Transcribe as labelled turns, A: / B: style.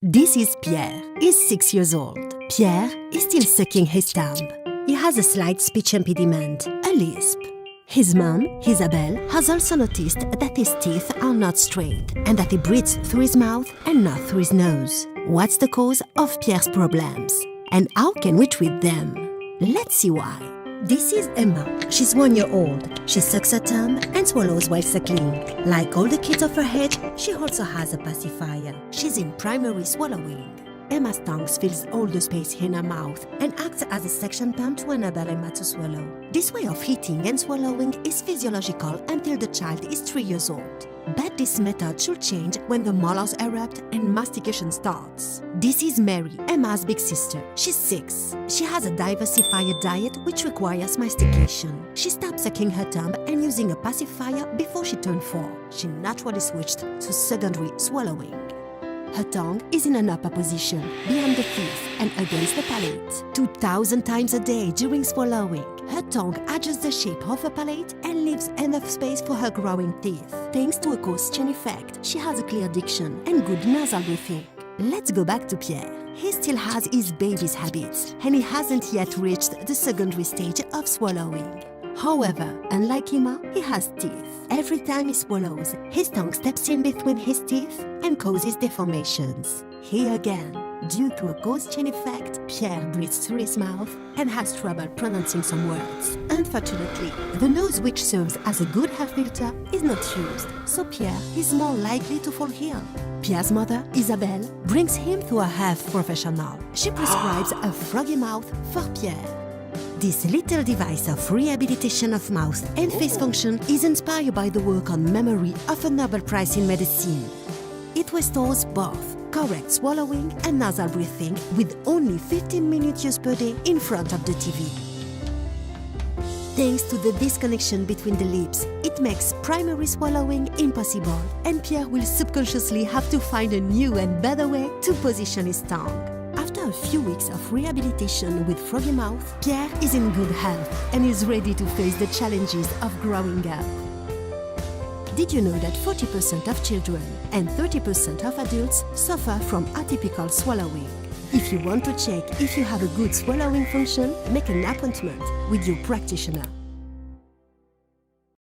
A: This is Pierre. He's 6 years old. Pierre is still sucking his thumb. He has a slight speech impediment, a lisp. His mom, Isabelle, has also noticed that his teeth are not straight and that he breathes through his mouth and not through his nose. What's the cause of Pierre's problems? And how can we treat them? Let's see why. This is Emma. She's 1 year old. She sucks her thumb and swallows while suckling. Like all the kids of her age, she also has a pacifier. She's in primary swallowing. Emma's tongue fills all the space in her mouth and acts as a suction pump to enable Emma to swallow. This way of eating and swallowing is physiological until the child is 3 years old. But this method should change when the molars erupt and mastication starts. This is Mary, Emma's big sister. She's 6. She has a diversified diet which requires mastication. She stopped sucking her thumb and using a pacifier before she turned 4. She naturally switched to secondary swallowing. Her tongue is in an upper position, behind the teeth and against the palate. 2,000 times a day during swallowing, her tongue adjusts the shape of her palate and leaves enough space for her growing teeth. Thanks to a caution effect, she has a clear diction and good nasal breathing. Let's go back to Pierre. He still has his baby's habits, and he hasn't yet reached the secondary stage of swallowing. However, unlike Emma, he has teeth. Every time he swallows, his tongue steps in between his teeth and causes deformations. Here again, due to a caution effect, Pierre breathes through his mouth and has trouble pronouncing some words. Unfortunately, the nose which serves as a good air filter is not used, so Pierre is more likely to fall ill. Pierre's mother, Isabelle, brings him to a health professional. She prescribes a froggy mouth for Pierre. This little device of rehabilitation of mouth and face function is inspired by the work on memory of a Nobel Prize in medicine. It restores both correct swallowing and nasal breathing with only 15 minutes used per day in front of the TV. Thanks to the disconnection between the lips, it makes primary swallowing impossible, and Pierre will subconsciously have to find a new and better way to position his tongue. After a few weeks of rehabilitation with froggy mouth, Pierre is in good health and is ready to face the challenges of growing up. Did you know that 40% of children and 30% of adults suffer from atypical swallowing? If you want to check if you have a good swallowing function, make an appointment with your practitioner.